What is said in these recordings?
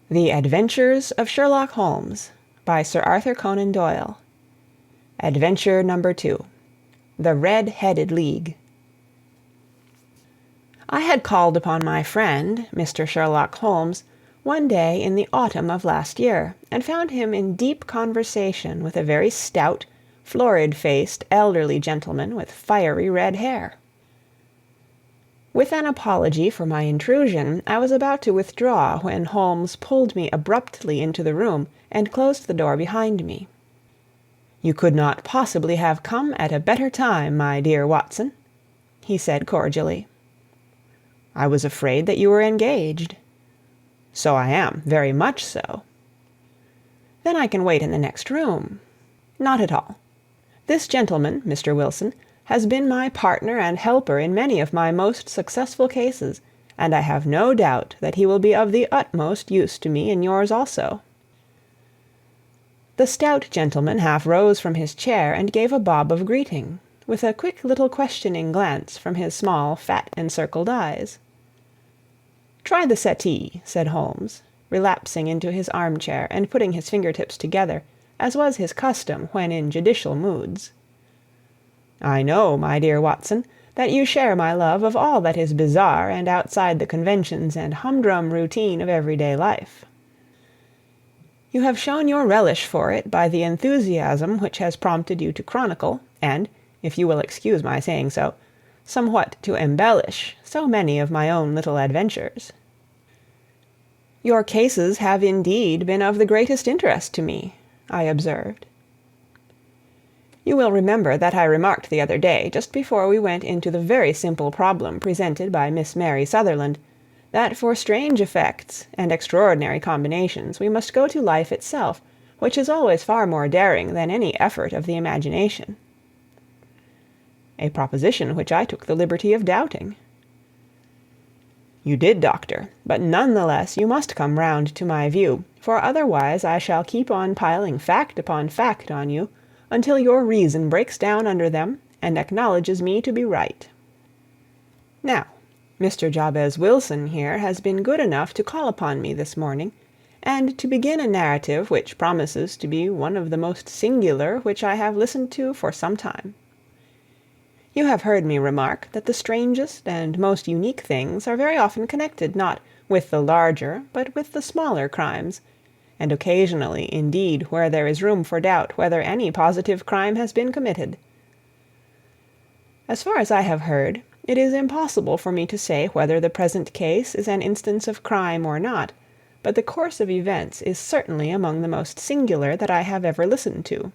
The Adventures of Sherlock Holmes by Sir Arthur Conan Doyle. Adventure number 2. The Red-Headed League. I had called upon my friend, Mr. Sherlock Holmes, one day in the autumn of last year, and found him in deep conversation with a very stout, florid-faced, elderly gentleman with fiery red hair. With an apology for my intrusion, I was about to withdraw when Holmes pulled me abruptly into the room and closed the door behind me. "You could not possibly have come at a better time, my dear Watson," he said cordially. "I was afraid that you were engaged." "So I am, very much so." "Then I can wait in the next room." "Not at all. This gentleman, Mr. Wilson, has been my partner and helper in many of my most successful cases, and I have no doubt that he will be of the utmost use to me in yours also." The stout gentleman half rose from his chair and gave a bob of greeting, with a quick little questioning glance from his small, fat, encircled eyes. "Try the settee," said Holmes, relapsing into his armchair and putting his fingertips together, as was his custom when in judicial moods. "I know, my dear Watson, that you share my love of all that is bizarre and outside the conventions and humdrum routine of everyday life. You have shown your relish for it by the enthusiasm which has prompted you to chronicle, and, if you will excuse my saying so, somewhat to embellish so many of my own little adventures. Your cases have indeed been of the greatest interest to me," I observed. You will remember that I remarked the other day, just before we went into the very simple problem presented by Miss Mary Sutherland, that for strange effects and extraordinary combinations we must go to life itself, which is always far more daring than any effort of the imagination. A proposition which I took the liberty of doubting. You did, Doctor, but none the less you must come round to my view, for otherwise I shall keep on piling fact upon fact on you, until your reason breaks down under them and acknowledges me to be right. Now, Mr. Jabez Wilson here has been good enough to call upon me this morning, and to begin a narrative which promises to be one of the most singular which I have listened to for some time. You have heard me remark that the strangest and most unique things are very often connected not with the larger but with the smaller crimes, and occasionally, indeed, where there is room for doubt whether any positive crime has been committed. As far as I have heard, it is impossible for me to say whether the present case is an instance of crime or not, but the course of events is certainly among the most singular that I have ever listened to.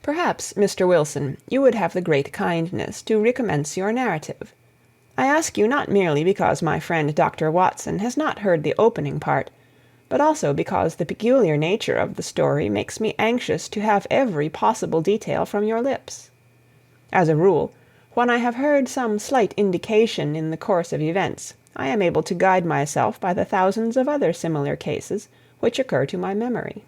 Perhaps, Mr. Wilson, you would have the great kindness to recommence your narrative. I ask you not merely because my friend Dr. Watson has not heard the opening part, but also because the peculiar nature of the story makes me anxious to have every possible detail from your lips. As a rule, when I have heard some slight indication in the course of events, I am able to guide myself by the thousands of other similar cases which occur to my memory.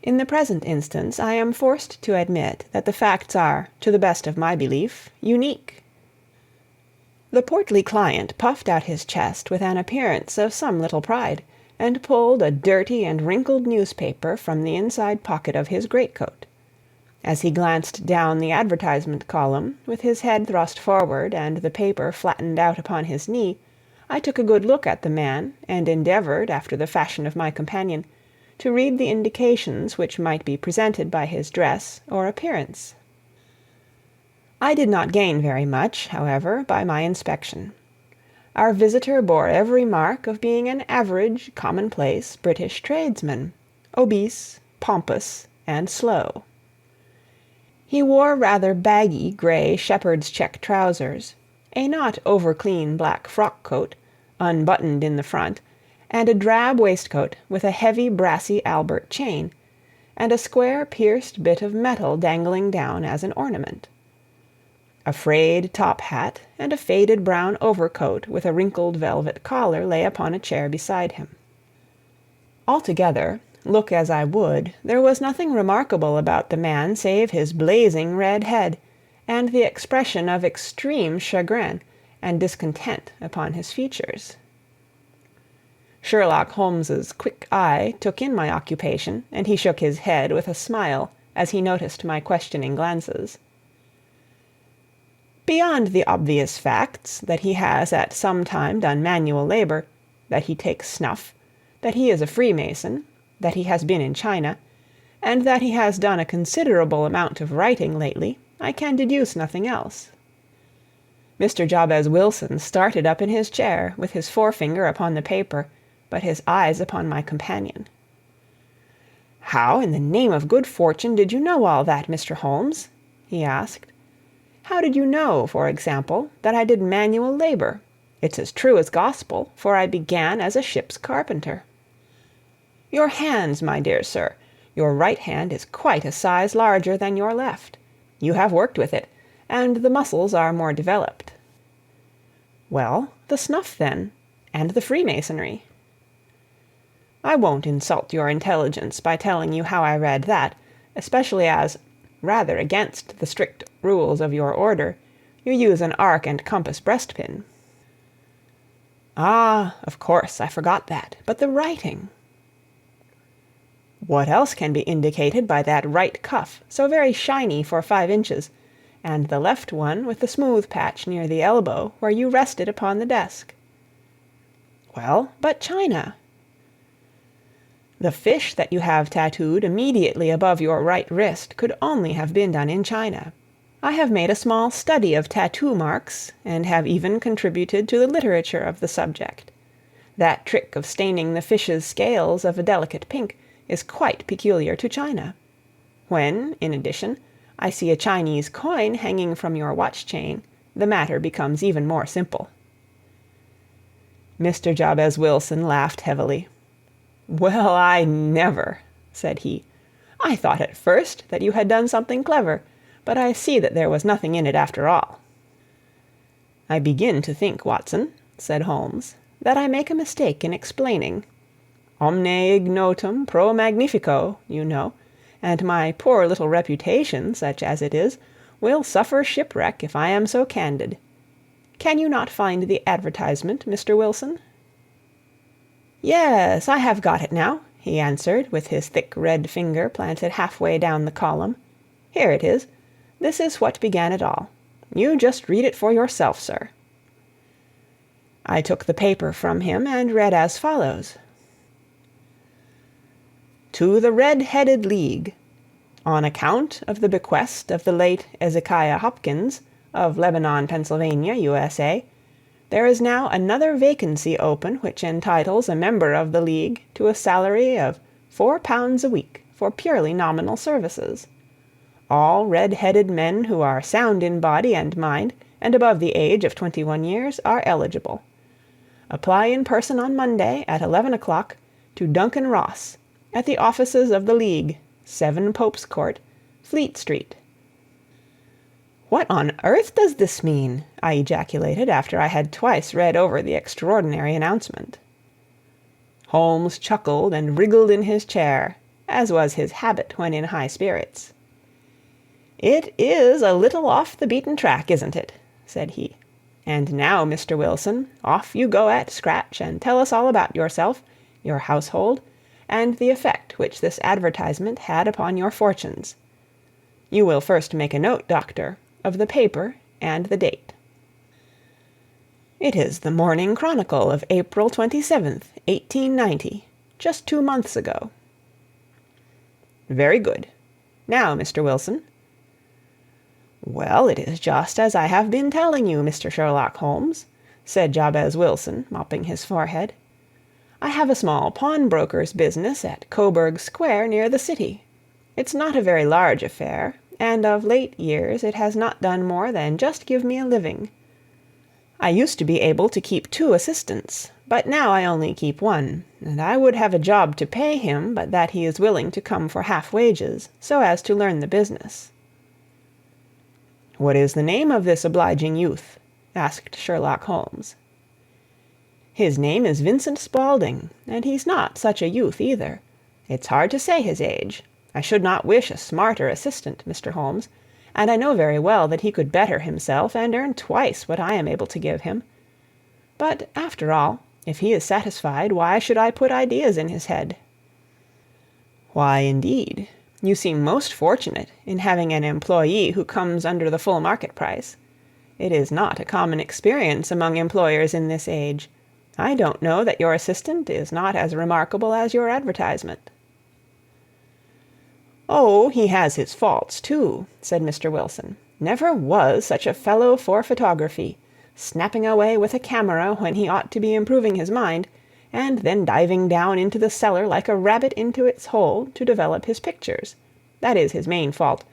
In the present instance, I am forced to admit that the facts are, to the best of my belief, unique. The portly client puffed out his chest with an appearance of some little pride, and pulled a dirty and wrinkled newspaper from the inside pocket of his greatcoat. As he glanced down the advertisement column, with his head thrust forward and the paper flattened out upon his knee, I took a good look at the man, and endeavored, after the fashion of my companion, to read the indications which might be presented by his dress or appearance. I did not gain very much, however, by my inspection. Our visitor bore every mark of being an average, commonplace British tradesman, obese, pompous, and slow. He wore rather baggy grey shepherd's check trousers, a not over-clean black frock-coat, unbuttoned in the front, and a drab waistcoat with a heavy brassy Albert chain, and a square pierced bit of metal dangling down as an ornament. A frayed top hat and a faded brown overcoat with a wrinkled velvet collar lay upon a chair beside him. Altogether, look as I would, there was nothing remarkable about the man save his blazing red head, and the expression of extreme chagrin and discontent upon his features. Sherlock Holmes's quick eye took in my occupation, and he shook his head with a smile as he noticed my questioning glances. Beyond the obvious facts that he has at some time done manual labor, that he takes snuff, that he is a Freemason, that he has been in China, and that he has done a considerable amount of writing lately, I can deduce nothing else. Mr. Jabez Wilson started up in his chair, with his forefinger upon the paper, but his eyes upon my companion. "How, in the name of good fortune, did you know all that, Mr. Holmes?" he asked. "How did you know, for example, that I did manual labor? It's as true as gospel, for I began as a ship's carpenter." "Your hands, my dear sir. Your right hand is quite a size larger than your left. You have worked with it, and the muscles are more developed." "Well, the snuff, then, and the Freemasonry." "I won't insult your intelligence by telling you how I read that, especially as, rather against the strict rules of your order, you use an arc and compass breastpin." "Ah, of course, I forgot that. But the writing?" "What else can be indicated by that right cuff, so very shiny for 5 inches, and the left one with the smooth patch near the elbow where you rested upon the desk?" "Well, but China?" "The fish that you have tattooed immediately above your right wrist could only have been done in China. I have made a small study of tattoo marks, and have even contributed to the literature of the subject. That trick of staining the fish's scales of a delicate pink is quite peculiar to China. When, in addition, I see a Chinese coin hanging from your watch chain, the matter becomes even more simple." Mr. Jabez Wilson laughed heavily. "Well, I never," said he. "I thought at first that you had done something clever, but I see that there was nothing in it after all." "I begin to think, Watson," said Holmes, "that I make a mistake in explaining. Omne ignotum pro magnifico, you know, and my poor little reputation, such as it is, will suffer shipwreck if I am so candid. Can you not find the advertisement, Mr. Wilson?" "Yes, I have got it now," he answered, with his thick red finger planted halfway down the column. "Here it is. This is what began it all. You just read it for yourself, sir." I took the paper from him and read as follows: "To the Red-Headed League. On account of the bequest of the late Ezekiah Hopkins, of Lebanon, Pennsylvania, USA, there is now another vacancy open which entitles a member of the League to a salary of £4 a week for purely nominal services. All red-headed men who are sound in body and mind and above the age of 21 years are eligible. Apply in person on Monday at 11 o'clock to Duncan Ross, at the offices of the League, 7 Pope's Court, Fleet Street." "What on earth does this mean?" I ejaculated after I had twice read over the extraordinary announcement. Holmes chuckled and wriggled in his chair, as was his habit when in high spirits. "It is a little off the beaten track, isn't it?" said he. "And now, Mr. Wilson, off you go at scratch and tell us all about yourself, your household, and the effect which this advertisement had upon your fortunes. You will first make a note, Doctor, of the paper and the date." "It is the Morning Chronicle of April 27th, 1890, just 2 months ago." "Very good. Now, Mr. Wilson." "Well, it is just as I have been telling you, Mr. Sherlock Holmes," said Jabez Wilson, mopping his forehead. "I have a small pawnbroker's business at Coburg Square, near the city. It's not a very large affair, and of late years it has not done more than just give me a living. I used to be able to keep 2 assistants, but now I only keep 1, and I would have a job to pay him but that he is willing to come for half wages, so as to learn the business." "What is the name of this obliging youth?" asked Sherlock Holmes. "His name is Vincent Spaulding, and he's not such a youth either. It's hard to say his age. I should not wish a smarter assistant, Mr. Holmes, and I know very well that he could better himself and earn twice what I am able to give him. But, after all, If he is satisfied, why should I put ideas in his head?" "Why, indeed? You seem most fortunate in having an employee who comes under the full market price. It is not a common experience among employers in this age. I don't know that your assistant is not as remarkable as your advertisement." "Oh, he has his faults, too," said Mr. Wilson. "Never was such a fellow for photography, snapping away with a camera when he ought to be improving his mind, and then diving down into the cellar like a rabbit into its hole to develop his pictures. That is his main fault,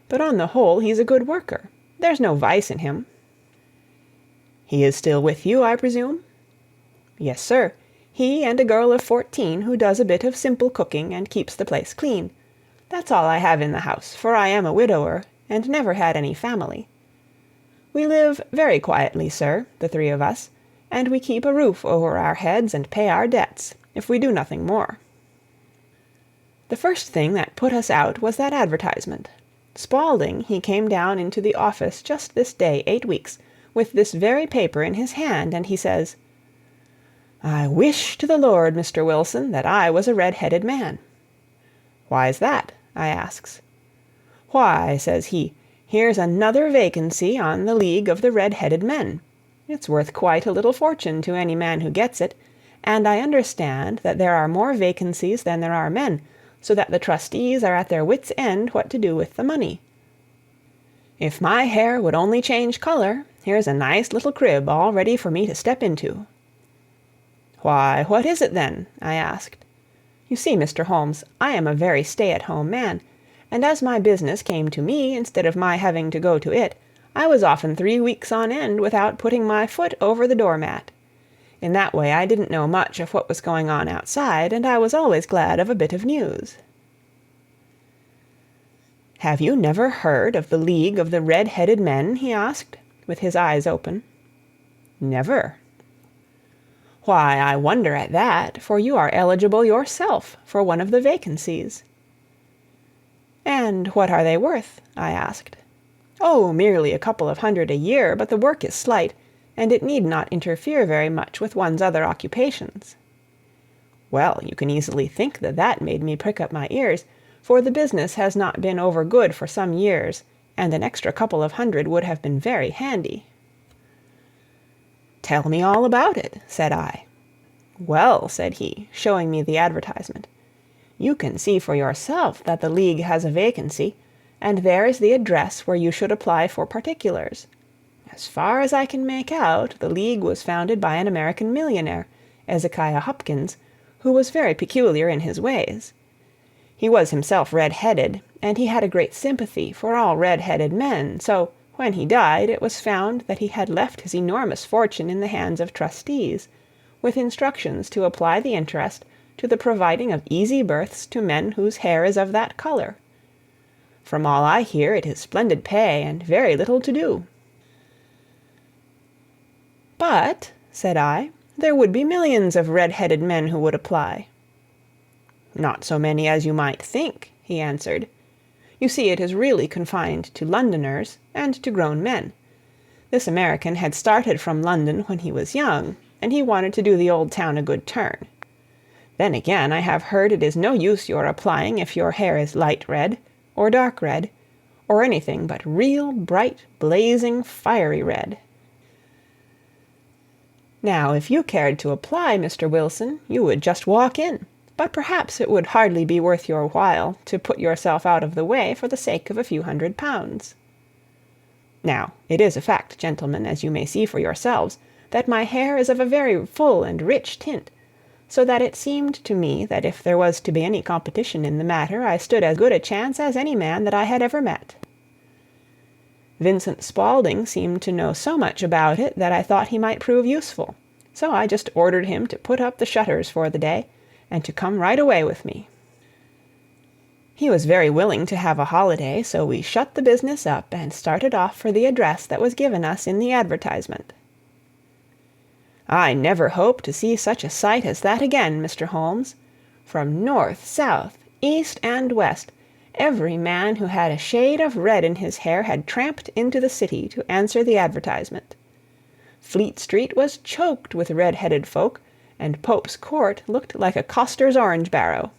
but on the whole he's a good worker. There's no vice in him." "He is still with you, I presume?" "Yes, sir. He and a girl of 14 who does a bit of simple cooking and keeps the place clean. That's all I have in the house, for I am a widower and never had any family. We live very quietly, sir, the three of us, and we keep a roof over our heads and pay our debts, if we do nothing more." The first thing that put us out was that advertisement. Spaulding, he came down into the office just this day 8 weeks, with this very paper in his hand, and he says, "I wish to the Lord, Mr. Wilson, that I was a red-headed man." "Why's that?" I asks. "Why," says he, "here's another vacancy on the League of the Red-Headed Men. It's worth quite a little fortune to any man who gets it, and I understand that there are more vacancies than there are men, so that the trustees are at their wits' end what to do with the money. If my hair would only change color, here's a nice little crib all ready for me to step into." "Why, what is it then?" I asked. You see, Mr. Holmes, I am a very stay-at-home man, and as my business came to me instead of my having to go to it, I was often 3 weeks on end without putting my foot over the doormat. In that way I didn't know much of what was going on outside, and I was always glad of a bit of news." "Have you never heard of the League of the Red-Headed Men?" he asked, with his eyes open. "Never." "Why, I wonder at that, for you are eligible yourself for one of the vacancies." "And what are they worth?" I asked. "Oh, merely a couple of hundred a year, but the work is slight, and it need not interfere very much with one's other occupations." Well, you can easily think that that made me prick up my ears, for the business has not been over good for some years, and an extra couple of hundred would have been very handy. "Tell me all about it," said I. "Well," said he, showing me the advertisement, "you can see for yourself that the League has a vacancy, and there is the address where you should apply for particulars. As far as I can make out, the League was founded by an American millionaire, Ezekiah Hopkins, who was very peculiar in his ways. He was himself red-headed, and he had a great sympathy for all red-headed men, so when he died it was found that he had left his enormous fortune in the hands of trustees, with instructions to apply the interest to the providing of easy berths to men whose hair is of that color. From all I hear, it is splendid pay and very little to do." "But," said I, "there would be millions of red-headed men who would apply." "Not so many as you might think," he answered. "You see, it is really confined to Londoners and to grown men. This American had started from London when he was young, and he wanted to do the old town a good turn. Then again, I have heard it is no use your applying if your hair is light red, or dark red, or anything but real bright, blazing, fiery red. Now, if you cared to apply, Mr. Wilson, you would just walk in, but perhaps it would hardly be worth your while to put yourself out of the way for the sake of a few £100. Now, it is a fact, gentlemen, as you may see for yourselves, that my hair is of a very full and rich tint, so that it seemed to me that if there was to be any competition in the matter, I stood as good a chance as any man that I had ever met. Vincent Spaulding seemed to know so much about it that I thought he might prove useful, so I just ordered him to put up the shutters for the day, and to come right away with me. He was very willing to have a holiday, so we shut the business up and started off for the address that was given us in the advertisement. I never hope to see such a sight as that again, Mr. Holmes. From north, south, east, and west, every man who had a shade of red in his hair had tramped into the city to answer the advertisement. Fleet Street was choked with red-headed folk, and Pope's Court looked like a coster's orange barrow.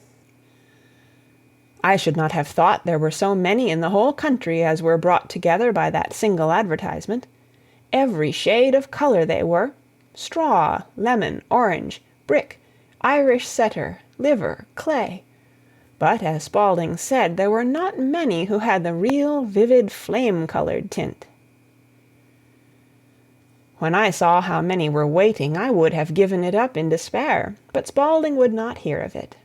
I should not have thought there were so many in the whole country as were brought together by that single advertisement. Every shade of colour they were: straw, lemon, orange, brick, Irish setter, liver, clay. But, as Spaulding said, there were not many who had the real vivid flame-coloured tint. When I saw how many were waiting, I would have given it up in despair, but Spaulding would not hear of it.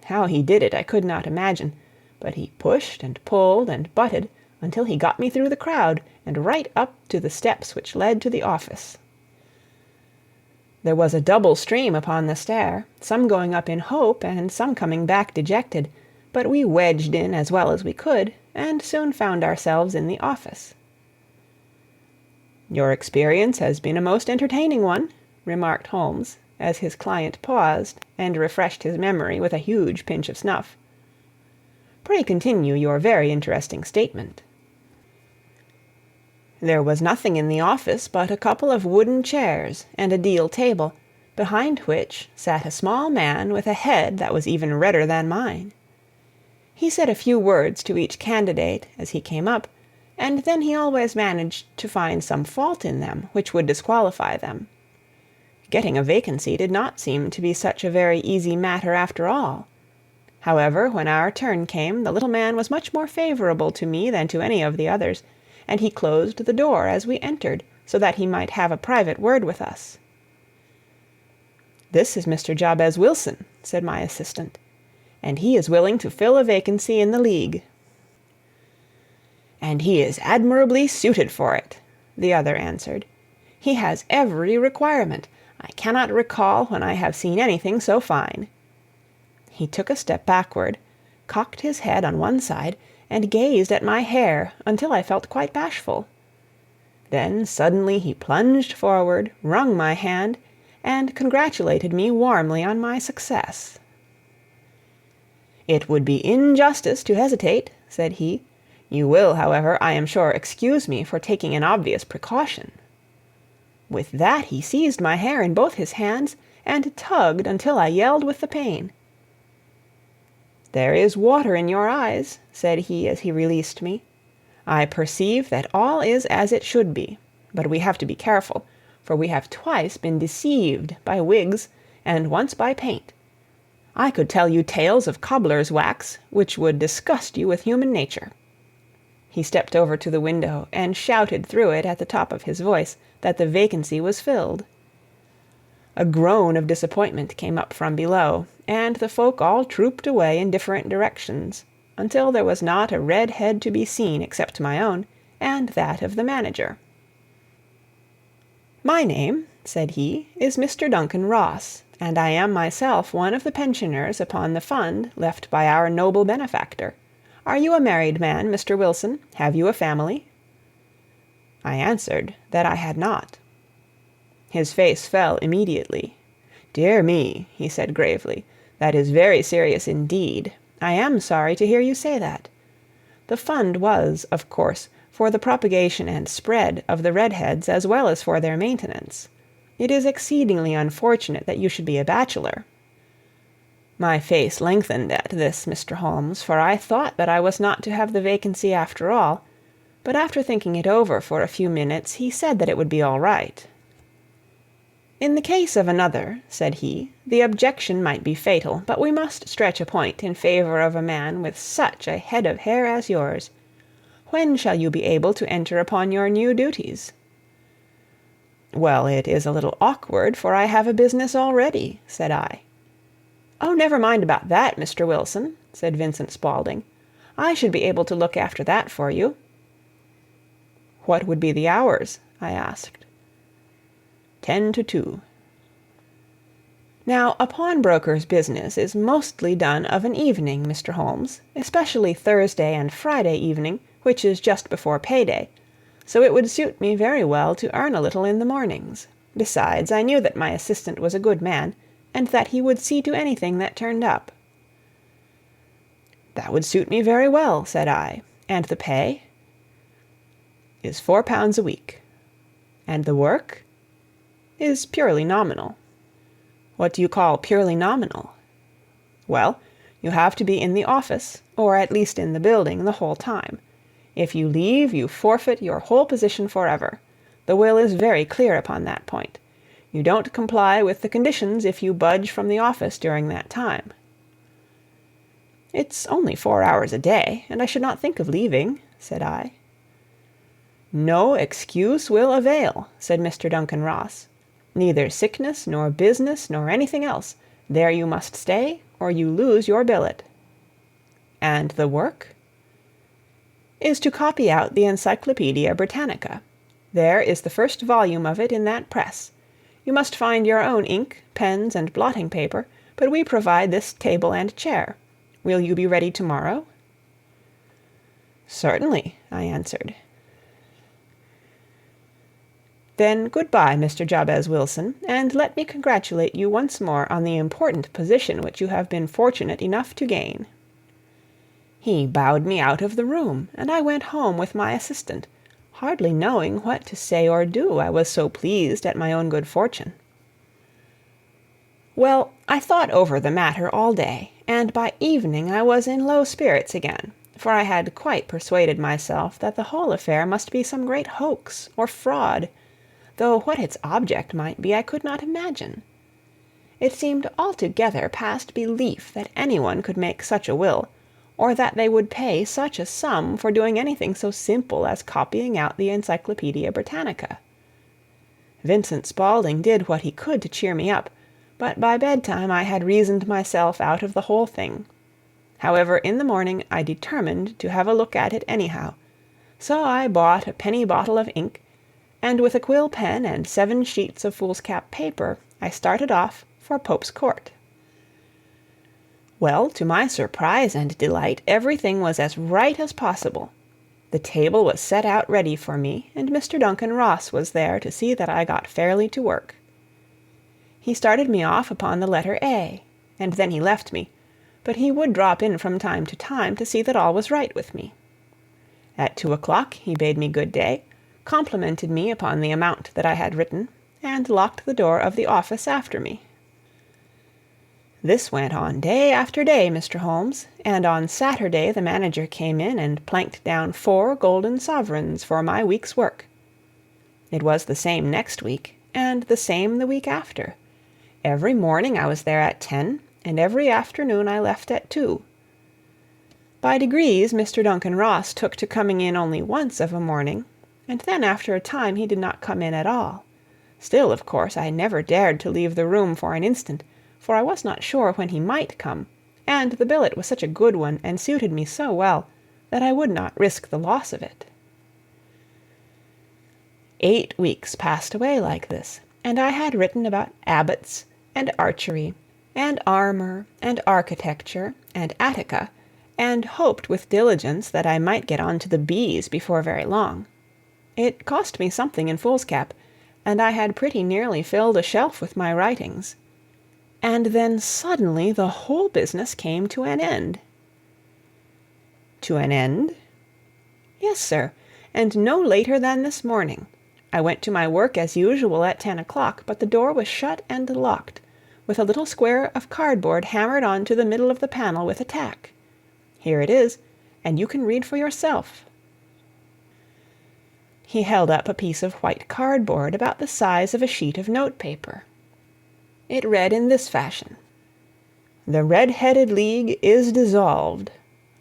How he did it I could not imagine, but he pushed and pulled and butted until he got me through the crowd and right up to the steps which led to the office. There was a double stream upon the stair, some going up in hope and some coming back dejected, but we wedged in as well as we could, and soon found ourselves in the office. "Your experience has been a most entertaining one," remarked Holmes, as his client paused and refreshed his memory with a huge pinch of snuff. "Pray continue your very interesting statement." There was nothing in the office but a couple of wooden chairs and a deal table, behind which sat a small man with a head that was even redder than mine. He said a few words to each candidate as he came up, and then he always managed to find some fault in them which would disqualify them. Getting a vacancy did not seem to be such a very easy matter after all. However, when our turn came, the little man was much more favourable to me than to any of the others, and he closed the door as we entered, so that he might have a private word with us. "This is Mr. Jabez Wilson," said my assistant, "and he is willing to fill a vacancy in the League." "And he is admirably suited for it," the other answered. "He has every requirement. I cannot recall when I have seen anything so fine." He took a step backward, cocked his head on one side, and gazed at my hair until I felt quite bashful. Then suddenly he plunged forward, wrung my hand, and congratulated me warmly on my success. "It would be injustice to hesitate," said he. "You will, however, I am sure, excuse me for taking an obvious precaution." With that he seized my hair in both his hands and tugged until I yelled with the pain. "There is water in your eyes," said he as he released me. "I perceive that all is as it should be, but we have to be careful, for we have twice been deceived by wigs and once by paint. I could tell you tales of cobbler's wax which would disgust you with human nature." He stepped over to the window and shouted through it at the top of his voice that the vacancy was filled. A groan of disappointment came up from below, and the folk all trooped away in different directions, until there was not a red head to be seen except my own, and that of the manager. "My name," said he, "is Mr. Duncan Ross, and I am myself one of the pensioners upon the fund left by our noble benefactor. Are you a married man, Mr. Wilson? Have you a family?" I answered that I had not. His face fell immediately. "Dear me," he said gravely, "that is very serious indeed. I am sorry to hear you say that. The fund was, of course, for the propagation and spread of the redheads as well as for their maintenance. It is exceedingly unfortunate that you should be a bachelor." My face lengthened at this, Mr. Holmes, for I thought that I was not to have the vacancy after all, but after thinking it over for a few minutes, he said that it would be all right. "In the case of another," said he, "the objection might be fatal, but we must stretch a point in favor of a man with such a head of hair as yours. When shall you be able to enter upon your new duties?" "Well, it is a little awkward, for I have a business already," said I. "Oh, never mind about that, Mr. Wilson," said Vincent Spaulding. "I should be able to look after that for you." "What would be the hours?" I asked. 10 to 2. Now, a pawnbroker's business is mostly done of an evening, Mr. Holmes, especially Thursday and Friday evening, which is just before payday, so it would suit me very well to earn a little in the mornings. Besides, I knew that my assistant was a good man, and that he would see to anything that turned up. "That would suit me very well," said I. "And the pay?" "Is £4 a week." "And the work?" "Is purely nominal." What do you call purely nominal? Well, you have to be in the office, or at least in the building, the whole time. If you leave, you forfeit your whole position forever. The will is very clear upon that point. You don't comply with the conditions if you budge from the office during that time. It's only 4 hours a day, and I should not think of leaving, said I. No excuse will avail, said Mr. Duncan Ross. Neither sickness, nor business, nor anything else. There you must stay, or you lose your billet. And the work? Is to copy out the Encyclopaedia Britannica. There is the first volume of it in that press. You must find your own ink, pens, and blotting paper, but we provide this table and chair. Will you be ready tomorrow? Certainly, I answered. Then good-bye, Mr. Jabez Wilson, and let me congratulate you once more on the important position which you have been fortunate enough to gain. He bowed me out of the room, and I went home with my assistant, hardly knowing what to say or do, I was so pleased at my own good fortune. Well, I thought over the matter all day, and by evening I was in low spirits again, for I had quite persuaded myself that the whole affair must be some great hoax or fraud, though what its object might be I could not imagine. It seemed altogether past belief that anyone could make such a will, or that they would pay such a sum for doing anything so simple as copying out the Encyclopaedia Britannica. Vincent Spaulding did what he could to cheer me up, but by bedtime I had reasoned myself out of the whole thing. However, in the morning I determined to have a look at it anyhow, so I bought a penny bottle of ink, and with a quill pen and 7 sheets of foolscap paper I started off for Pope's Court. Well, to my surprise and delight, everything was as right as possible. The table was set out ready for me, and Mr. Duncan Ross was there to see that I got fairly to work. He started me off upon the letter A, and then he left me, but he would drop in from time to see that all was right with me. At 2 o'clock he bade me good day, complimented me upon the amount that I had written, and locked the door of the office after me. This went on day after day, Mr. Holmes, and on Saturday the manager came in and planked down 4 golden sovereigns for my week's work. It was the same next week, and the same the week after. Every morning I was there at 10, and every afternoon I left at 2. By degrees Mr. Duncan Ross took to coming in only once of a morning, and then after a time he did not come in at all. Still, of course, I never dared to leave the room for an instant, for I was not sure when he might come, and the billet was such a good one and suited me so well that I would not risk the loss of it. 8 weeks passed away like this, and I had written about abbots, and archery, and armour, and architecture, and Attica, and hoped with diligence that I might get on to the bees before very long. It cost me something in foolscap, and I had pretty nearly filled a shelf with my writings. And then suddenly the whole business came to an end. To an end? Yes, sir, and no later than this morning. I went to my work as usual at 10 o'clock, but the door was shut and locked, with a little square of cardboard hammered on to the middle of the panel with a tack. Here it is, and you can read for yourself. He held up a piece of white cardboard about the size of a sheet of notepaper. It read in this fashion: "The Red-Headed League is dissolved.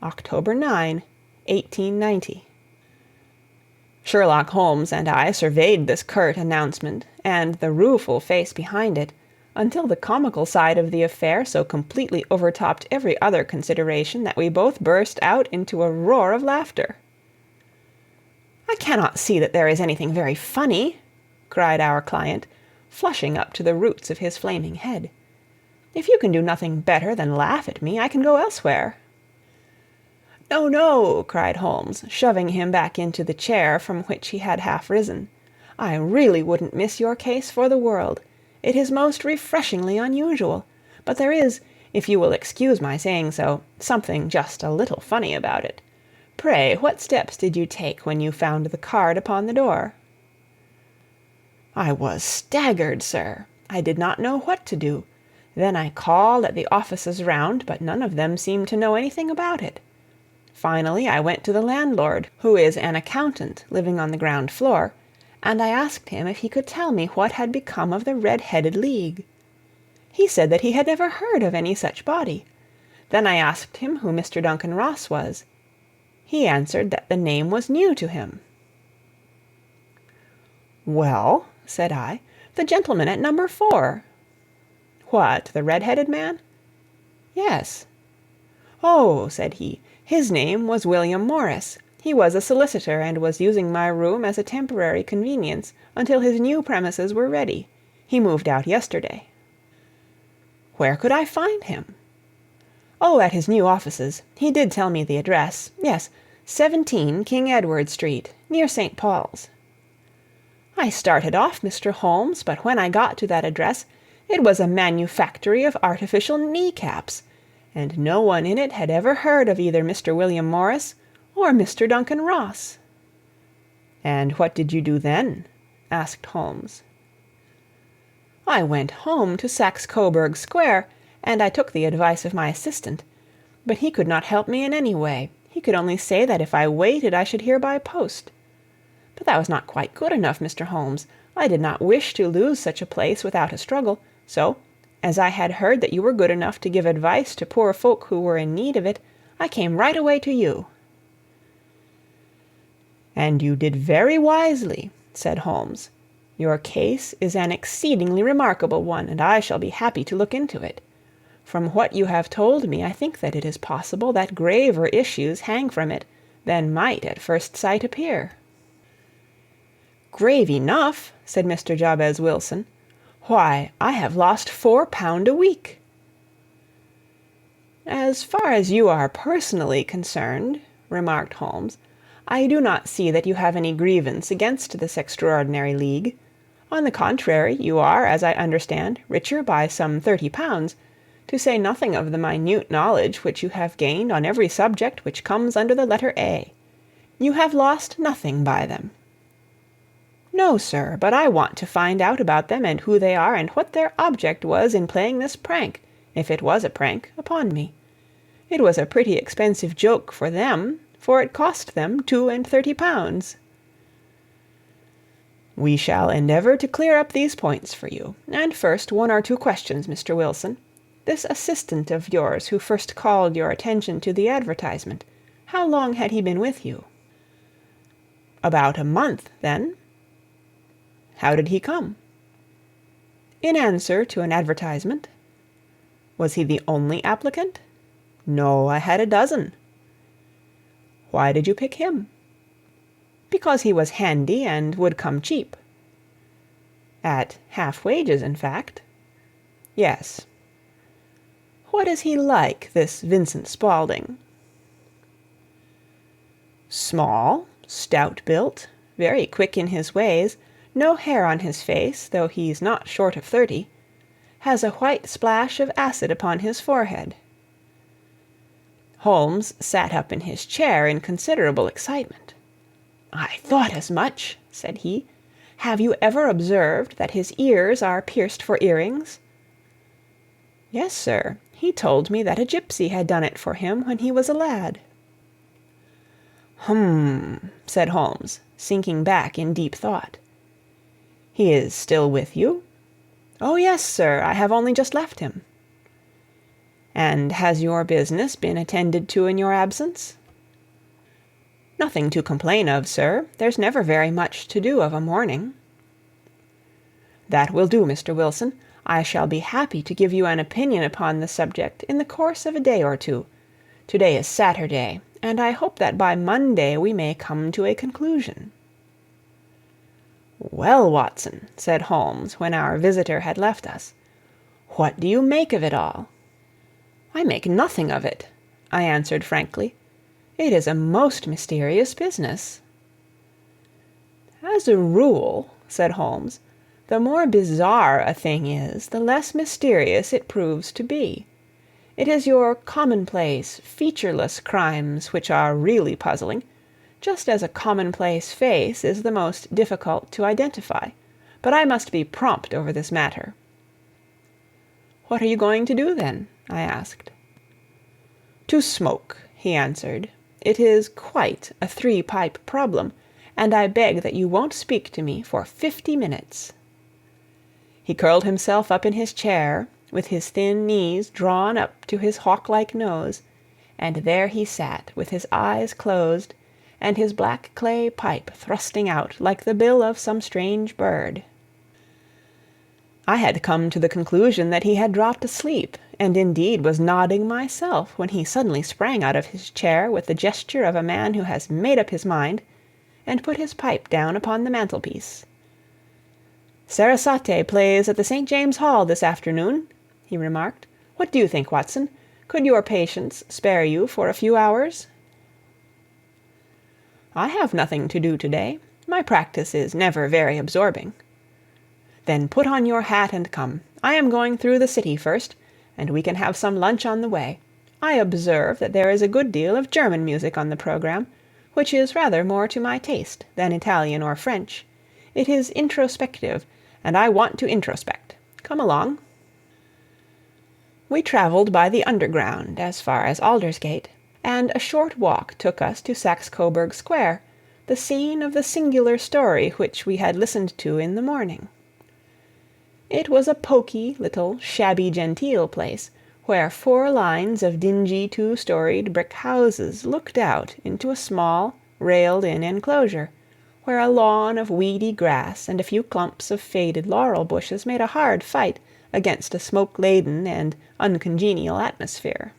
October 9, 1890. Sherlock Holmes and I surveyed this curt announcement, and the rueful face behind it, until the comical side of the affair so completely overtopped every other consideration that we both burst out into a roar of laughter. "I cannot see that there is anything very funny," cried our client, flushing up to the roots of his flaming head. "If you can do nothing better than laugh at me, I can go elsewhere." "No, no," cried Holmes, shoving him back into the chair from which he had half risen. "I really wouldn't miss your case for the world. It is most refreshingly unusual, but there is, if you will excuse my saying so, something just a little funny about it. Pray, what steps did you take when you found the card upon the door?" "I was staggered, sir. I did not know what to do. Then I called at the offices round, but none of them seemed to know anything about it. Finally, I went to the landlord, who is an accountant living on the ground floor, and I asked him if he could tell me what had become of the Red-Headed League. He said that he had never heard of any such body. Then I asked him who Mr. Duncan Ross was. He answered that the name was new to him. "Well," said I, "the gentleman at number 4. "What, the red-headed man?" "Yes." "Oh," said he, "his name was William Morris. He was a solicitor, and was using my room as a temporary convenience until his new premises were ready. He moved out yesterday." "Where could I find him?" "Oh, at his new offices. He did tell me the address. Yes, 17 King Edward Street, near St. Paul's." I started off, Mr. Holmes, but when I got to that address, it was a manufactory of artificial knee-caps, and no one in it had ever heard of either Mr. William Morris or Mr. Duncan Ross. "And what did you do then?" asked Holmes. "I went home to Saxe-Coburg Square, and I took the advice of my assistant. But he could not help me in any way. He could only say that if I waited I should hear by post. But that was not quite good enough, Mr. Holmes. I did not wish to lose such a place without a struggle, so, as I had heard that you were good enough to give advice to poor folk who were in need of it, I came right away to you." "And you did very wisely," said Holmes. "Your case is an exceedingly remarkable one, and I shall be happy to look into it. From what you have told me, I think that it is possible that graver issues hang from it than might at first sight appear." "Grave enough," said Mr. Jabez Wilson. "Why, I have lost £4 a week." "As far as you are personally concerned," remarked Holmes, "I do not see that you have any grievance against this extraordinary league. On the contrary, you are, as I understand, richer by some £30, to say nothing of the minute knowledge which you have gained on every subject which comes under the letter A. You have lost nothing by them." "No, sir, but I want to find out about them, and who they are, and what their object was in playing this prank, if it was a prank, upon me. It was a pretty expensive joke for them, for it cost them £32. "We shall endeavour to clear up these points for you. And first, one or two questions, Mr. Wilson. This assistant of yours who first called your attention to the advertisement, how long had he been with you?" "About a month, then." "How did he come?" "In answer to an advertisement." "Was he the only applicant?" "No, I had a dozen." "Why did you pick him?" "Because he was handy and would come cheap." "At half wages, in fact?" "Yes." "What is he like, this Vincent Spaulding?" "Small, stout-built, very quick in his ways, no hair on his face, though he's not short of 30, has a white splash of acid upon his forehead." Holmes sat up in his chair in considerable excitement. "I thought as much," said he. "Have you ever observed that his ears are pierced for earrings?" "Yes, sir. He told me that a gypsy had done it for him when he was a lad." "Hum," said Holmes, sinking back in deep thought. "He is still with you?" "Oh, yes, sir. I have only just left him." "And has your business been attended to in your absence?" "Nothing to complain of, sir. There's never very much to do of a morning." "That will do, Mr. Wilson. I shall be happy to give you an opinion upon the subject in the course of a day or two. To-day is Saturday, and I hope that by Monday we may come to a conclusion." "Well, Watson," said Holmes, when our visitor had left us, "what do you make of it all?" "I make nothing of it," I answered frankly. "It is a most mysterious business." "As a rule," said Holmes, "the more bizarre a thing is, the less mysterious it proves to be. It is your commonplace, featureless crimes which are really puzzling, just as a commonplace face is the most difficult to identify. But I must be prompt over this matter." "What are you going to do, then?" I asked. "To smoke," he answered. "It is quite a three-pipe problem, and I beg that you won't speak to me for 50 minutes." He curled himself up in his chair, with his thin knees drawn up to his hawk-like nose, and there he sat with his eyes closed, and his black clay pipe thrusting out like the bill of some strange bird. I had come to the conclusion that he had dropped asleep, and indeed was nodding myself, when he suddenly sprang out of his chair with the gesture of a man who has made up his mind, and put his pipe down upon the mantelpiece. "Sarasate plays at the St. James Hall this afternoon," he remarked. "What do you think, Watson? Could your patients spare you for a few hours?" "I have nothing to do to-day. My practice is never very absorbing." "Then put on your hat and come. I am going through the city first, and we can have some lunch on the way. I observe that there is a good deal of German music on the programme, which is rather more to my taste than Italian or French. It is introspective, and I want to introspect. Come along." We travelled by the Underground as far as Aldersgate, and a short walk took us to Saxe-Coburg Square, the scene of the singular story which we had listened to in the morning. It was a poky, little, shabby-genteel place, where 4 lines of dingy two-storied brick houses looked out into a small, railed-in enclosure, where a lawn of weedy grass and a few clumps of faded laurel bushes made a hard fight against a smoke-laden and uncongenial atmosphere.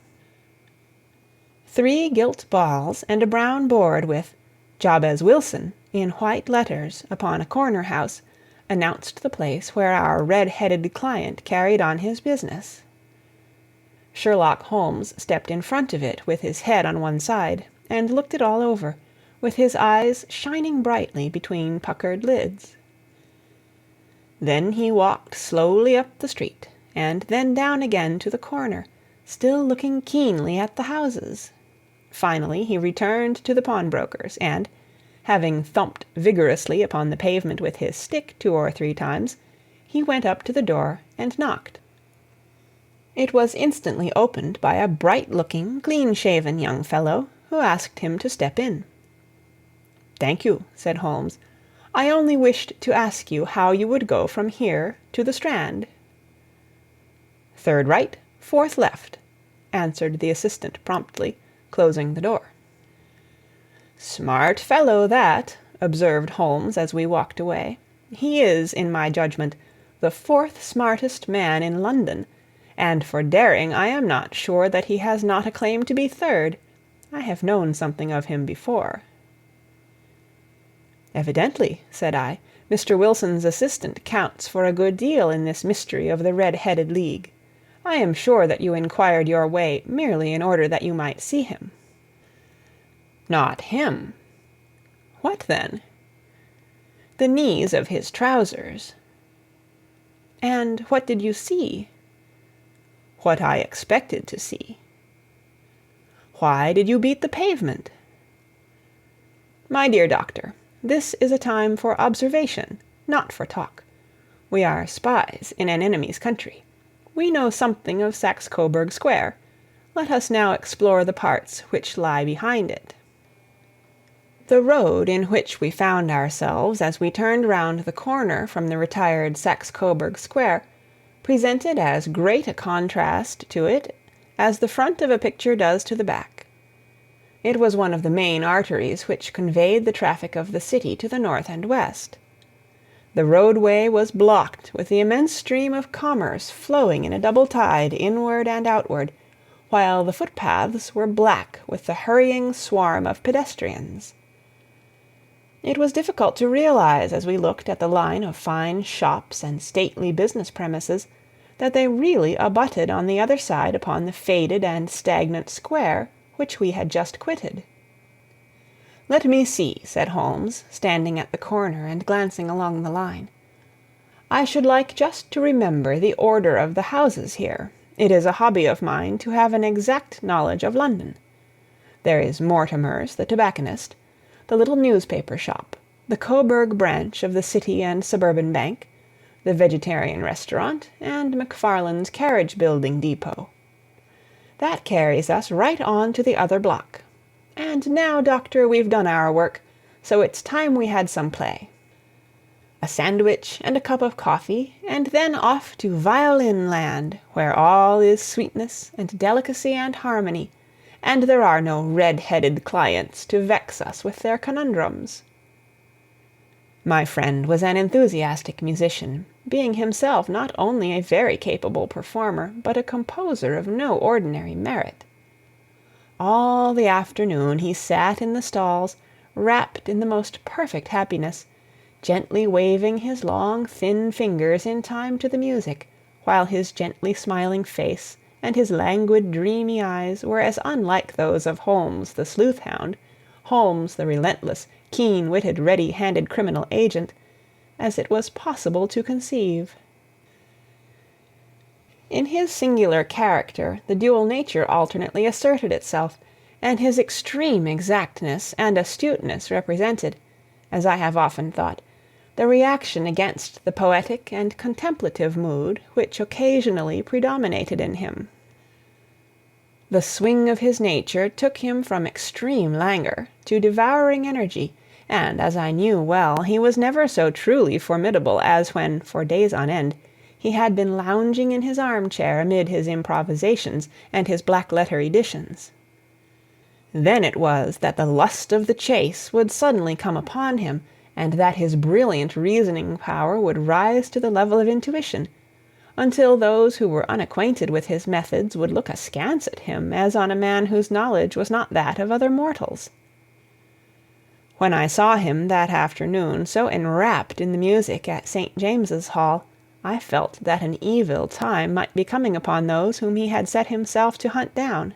3 gilt balls and a brown board with "Jabez Wilson" in white letters upon a corner house announced the place where our red-headed client carried on his business. Sherlock Holmes stepped in front of it with his head on one side, and looked it all over, with his eyes shining brightly between puckered lids. Then he walked slowly up the street, and then down again to the corner, still looking keenly at the houses. Finally he returned to the pawnbroker's, and, having thumped vigorously upon the pavement with his stick 2 or 3 times, he went up to the door and knocked. It was instantly opened by a bright-looking, clean-shaven young fellow, who asked him to step in. "Thank you," said Holmes. "I only wished to ask you how you would go from here to the Strand." "Third right, fourth left," answered the assistant promptly, closing the door. "Smart fellow, that," observed Holmes as we walked away. "He is, in my judgment, the 4th smartest man in London, and for daring I am not sure that he has not a claim to be 3rd. I have known something of him before." "Evidently," said I, "Mr. Wilson's assistant counts for a good deal in this mystery of the Red-Headed League. I am sure that you inquired your way merely in order that you might see him." "Not him." "What then?" "The knees of his trousers." "And what did you see?" "What I expected to see." "Why did you beat the pavement?" "My dear doctor, this is a time for observation, not for talk. We are spies in an enemy's country. We know something of Saxe-Coburg Square. Let us now explore the parts which lie behind it." The road in which we found ourselves as we turned round the corner from the retired Saxe-Coburg Square presented as great a contrast to it as the front of a picture does to the back. It was one of the main arteries which conveyed the traffic of the city to the north and west. The roadway was blocked with the immense stream of commerce flowing in a double tide inward and outward, while the footpaths were black with the hurrying swarm of pedestrians. It was difficult to realize, as we looked at the line of fine shops and stately business premises, that they really abutted on the other side upon the faded and stagnant square which we had just quitted. "Let me see," said Holmes, standing at the corner and glancing along the line. "I should like just to remember the order of the houses here. It is a hobby of mine to have an exact knowledge of London. There is Mortimer's, the tobacconist, the little newspaper shop, the Coburg branch of the City and Suburban Bank, the Vegetarian Restaurant, and McFarland's Carriage-Building Depot. That carries us right on to the other block. And now, Doctor, we've done our work, so it's time we had some play. A sandwich and a cup of coffee, and then off to Violin Land, where all is sweetness and delicacy and harmony, and there are no red-headed clients to vex us with their conundrums. My friend was an enthusiastic musician, being himself not only a very capable performer, but a composer of no ordinary merit. All the afternoon he sat in the stalls, wrapped in the most perfect happiness, gently waving his long, thin fingers in time to the music, while his gently smiling face and his languid, dreamy eyes were as unlike those of Holmes the sleuth-hound, Holmes the relentless, keen-witted, ready-handed criminal agent, as it was possible to conceive. In his singular character the dual nature alternately asserted itself, and his extreme exactness and astuteness represented, as I have often thought, the reaction against the poetic and contemplative mood which occasionally predominated in him. The swing of his nature took him from extreme languor to devouring energy, and, as I knew well, he was never so truly formidable as when, for days on end, he had been lounging in his armchair amid his improvisations and his black-letter editions. Then it was that the lust of the chase would suddenly come upon him, and that his brilliant reasoning power would rise to the level of intuition, until those who were unacquainted with his methods would look askance at him as on a man whose knowledge was not that of other mortals. When I saw him that afternoon so enwrapped in the music at St. James's Hall, I felt that an evil time might be coming upon those whom he had set himself to hunt down.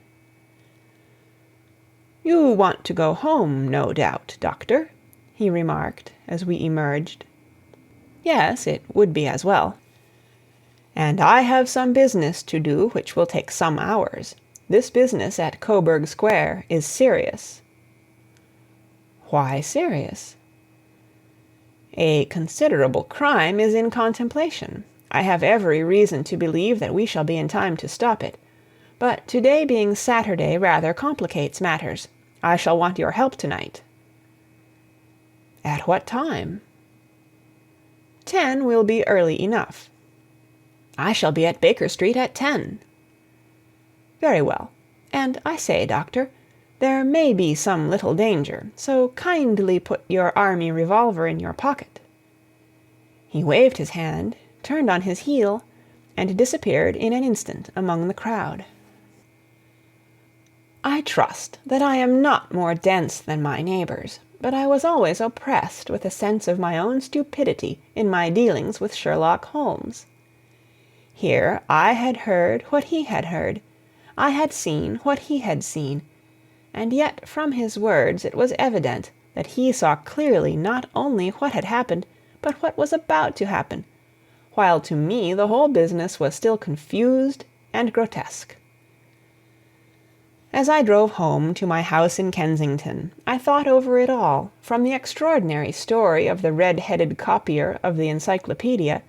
"You want to go home, no doubt, Doctor," he remarked as we emerged. "Yes, it would be as well." "And I have some business to do which will take some hours. This business at Coburg Square is serious." "Why serious?" "A considerable crime is in contemplation. I have every reason to believe that we shall be in time to stop it. But today being Saturday rather complicates matters. I shall want your help tonight." "At what time?" 10 will be early enough." "I shall be at Baker Street at 10." "Very well. And I say, Doctor, there may be some little danger, so kindly put your army revolver in your pocket." He waved his hand, turned on his heel, and disappeared in an instant among the crowd. I trust that I am not more dense than my neighbors, but I was always oppressed with a sense of my own stupidity in my dealings with Sherlock Holmes. Here I had heard what he had heard, I had seen what he had seen, and yet from his words it was evident that he saw clearly not only what had happened, but what was about to happen, while to me the whole business was still confused and grotesque. As I drove home to my house in Kensington, I thought over it all, from the extraordinary story of the red-headed copier of the Encyclopedia,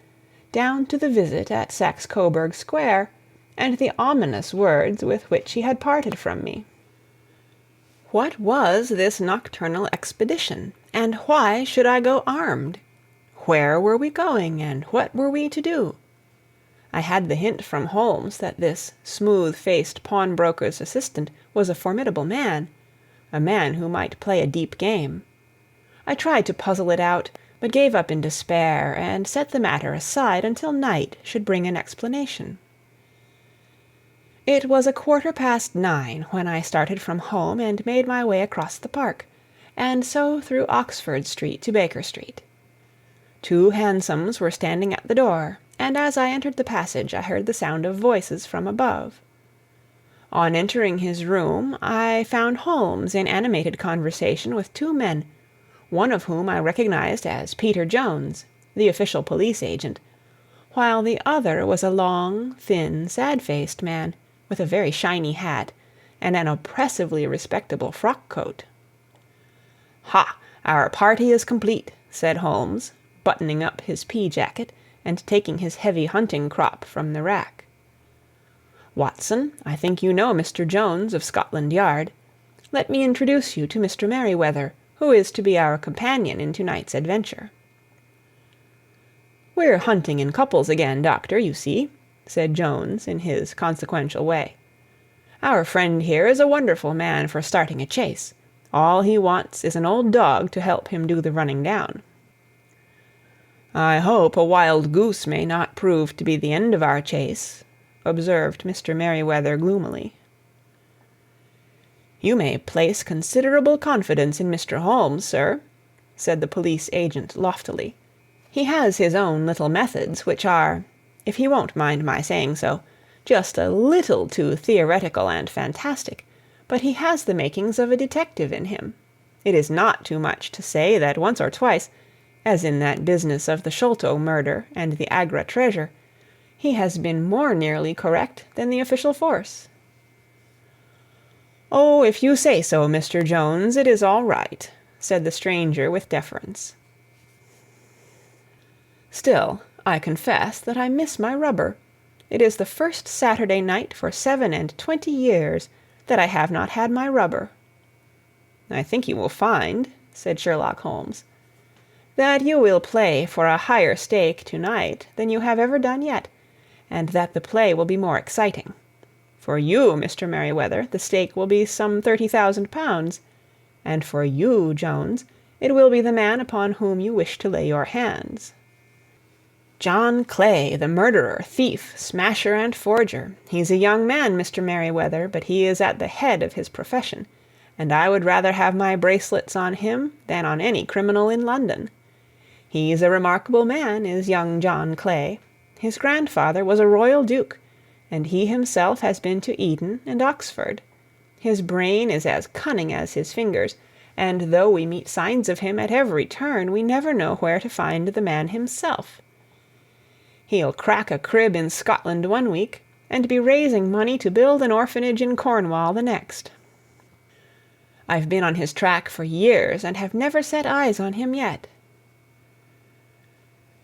down to the visit at Saxe-Coburg Square, and the ominous words with which he had parted from me. What was this nocturnal expedition, and why should I go armed? Where were we going, and what were we to do? I had the hint from Holmes that this smooth-faced pawnbroker's assistant was a formidable man, a man who might play a deep game. I tried to puzzle it out, but gave up in despair, and set the matter aside until night should bring an explanation. It was 9:15 when I started from home and made my way across the park, and so through Oxford Street to Baker Street. 2 hansoms were standing at the door, and as I entered the passage I heard the sound of voices from above. On entering his room, I found Holmes in animated conversation with 2 men, one of whom I recognized as Peter Jones, the official police agent, while the other was a long, thin, sad-faced man, with a very shiny hat, and an oppressively respectable frock-coat. "Ha! Our party is complete," said Holmes, buttoning up his pea-jacket, and taking his heavy hunting crop from the rack. "Watson, I think you know Mr. Jones of Scotland Yard. Let me introduce you to Mr. Merryweather, who is to be our companion in to-night's adventure." "We're hunting in couples again, Doctor, you see," said Jones in his consequential way. "Our friend here is a wonderful man for starting a chase. All he wants is an old dog to help him do the running down." "I hope a wild goose may not prove to be the end of our chase," observed Mr. Merryweather gloomily. "You may place considerable confidence in Mr. Holmes, sir," said the police agent loftily. "He has his own little methods, which are, if he won't mind my saying so, just a little too theoretical and fantastic, but he has the makings of a detective in him. It is not too much to say that once or twice, as in that business of the Sholto murder and the Agra treasure, he has been more nearly correct than the official force." "Oh, if you say so, Mr. Jones, it is all right," said the stranger with deference. "Still, I confess that I miss my rubber. It is the first Saturday night for 27 years that I have not had my rubber." "I think you will find," said Sherlock Holmes, "that you will play for a higher stake to-night than you have ever done yet, and that the play will be more exciting. For you, Mr. Merryweather, the stake will be some £30,000, and for you, Jones, it will be the man upon whom you wish to lay your hands. John Clay, the murderer, thief, smasher, and forger. He's a young man, Mr. Merryweather, but he is at the head of his profession, and I would rather have my bracelets on him than on any criminal in London. He's a remarkable man, is young John Clay. His grandfather was a royal duke, and he himself has been to Eton and Oxford. His brain is as cunning as his fingers, and though we meet signs of him at every turn, we never know where to find the man himself. He'll crack a crib in Scotland one week, and be raising money to build an orphanage in Cornwall the next. I've been on his track for years, and have never set eyes on him yet.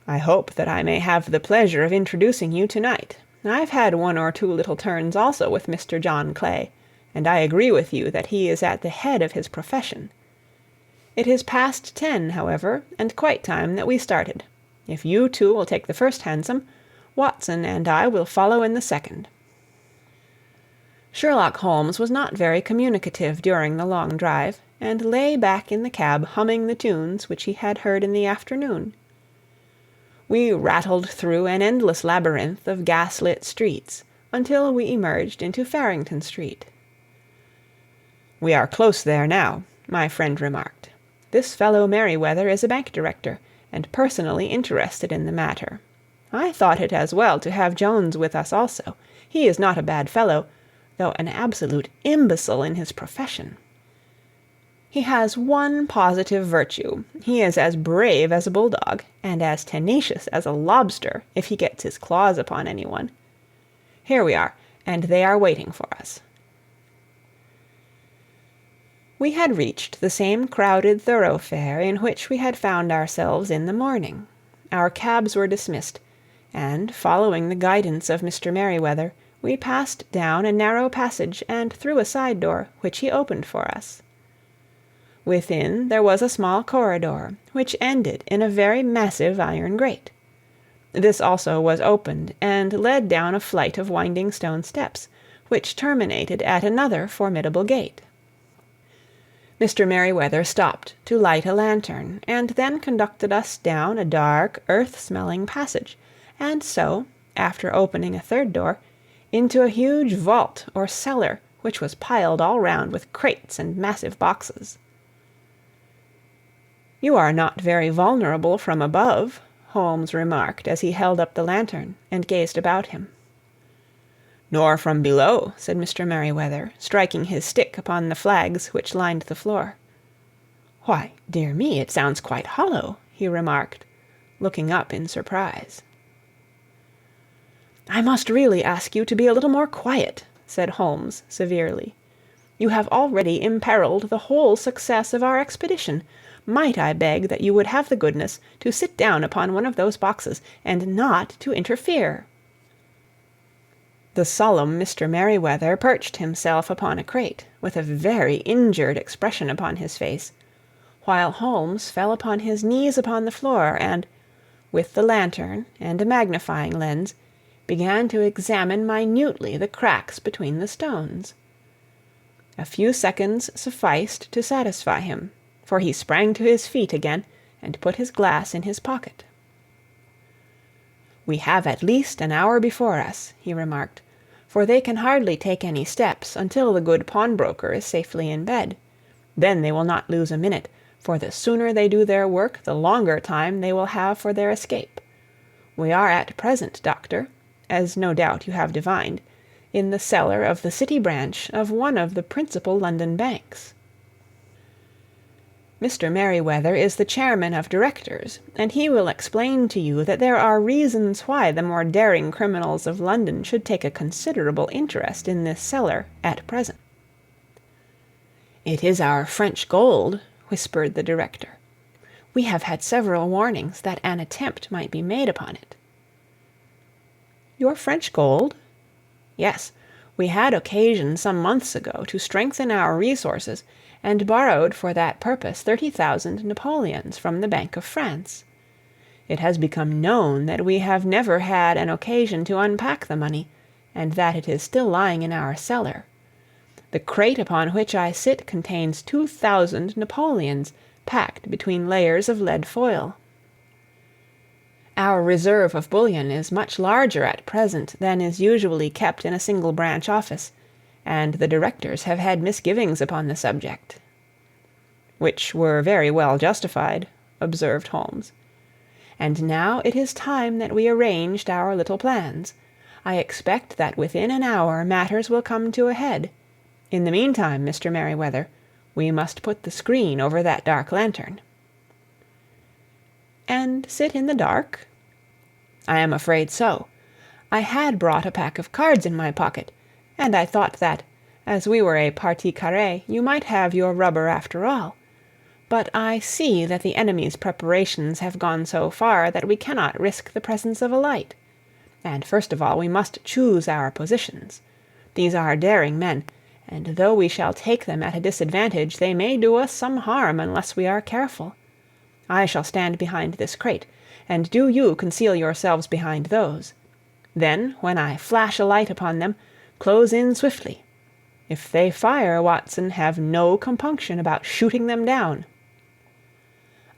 I hope that I may have the pleasure of introducing you to-night. I've had one or two little turns also with Mr. John Clay, and I agree with you that he is at the head of his profession. It is past 10, however, and quite time that we started. If you two will take the first hansom, Watson and I will follow in the second." Sherlock Holmes was not very communicative during the long drive, and lay back in the cab humming the tunes which he had heard in the afternoon. We rattled through an endless labyrinth of gas-lit streets until we emerged into Farrington Street. "We are close there now," my friend remarked. "This fellow Merryweather is a bank director, and personally interested in the matter. I thought it as well to have Jones with us also. He is not a bad fellow, though an absolute imbecile in his profession. He has one positive virtue. He is as brave as a bulldog, and as tenacious as a lobster if he gets his claws upon anyone. Here we are, and they are waiting for us." We had reached the same crowded thoroughfare in which we had found ourselves in the morning. Our cabs were dismissed, and, following the guidance of Mr. Merryweather, we passed down a narrow passage and through a side door, which he opened for us. Within there was a small corridor, which ended in a very massive iron grate. This also was opened, and led down a flight of winding stone steps, which terminated at another formidable gate. Mr. Merryweather stopped to light a lantern, and then conducted us down a dark, earth-smelling passage, and so, after opening a third door, into a huge vault or cellar, which was piled all round with crates and massive boxes. "You are not very vulnerable from above," Holmes remarked as he held up the lantern and gazed about him. "Nor from below," said Mr. Merryweather, striking his stick upon the flags which lined the floor. "Why, dear me, it sounds quite hollow," he remarked, looking up in surprise. "I must really ask you to be a little more quiet," said Holmes severely. "You have already imperiled the whole success of our expedition. might I beg that you would have the goodness to sit down upon one of those boxes, and not to interfere?" The solemn Mr. Merryweather perched himself upon a crate, with a very injured expression upon his face, while Holmes fell upon his knees upon the floor, and, with the lantern and a magnifying lens, began to examine minutely the cracks between the stones. A few seconds sufficed to satisfy him, for he sprang to his feet again, and put his glass in his pocket. "We have at least an hour before us," he remarked, "for they can hardly take any steps until the good pawnbroker is safely in bed. Then they will not lose a minute, for the sooner they do their work, the longer time they will have for their escape. We are at present, Doctor, as no doubt you have divined, in the cellar of the City branch of one of the principal London banks. Mr. Merryweather is the chairman of directors, and he will explain to you that there are reasons why the more daring criminals of London should take a considerable interest in this cellar at present." "It is our French gold," whispered the director. "We have had several warnings that an attempt might be made upon it." "Your French gold?" "Yes. We had occasion some months ago to strengthen our resources, and borrowed for that purpose 30,000 napoleons from the Bank of France. It has become known that we have never had an occasion to unpack the money, and that it is still lying in our cellar. The crate upon which I sit contains 2,000 napoleons, packed between layers of lead foil. Our reserve of bullion is much larger at present than is usually kept in a single branch office, and the directors have had misgivings upon the subject." "Which were very well justified," observed Holmes. "And now it is time that we arranged our little plans. I expect that within an hour matters will come to a head. In the meantime, Mr. Merryweather, we must put the screen over that dark lantern." "And sit in the dark?" "I am afraid so. I had brought a pack of cards in my pocket, and I thought that, as we were a partie carrée, you might have your rubber after all. But I see that the enemy's preparations have gone so far that we cannot risk the presence of a light. And first of all we must choose our positions. These are daring men, and though we shall take them at a disadvantage, they may do us some harm unless we are careful. I shall stand behind this crate, and do you conceal yourselves behind those. Then, when I flash a light upon them, close in swiftly. If they fire, Watson, have no compunction about shooting them down."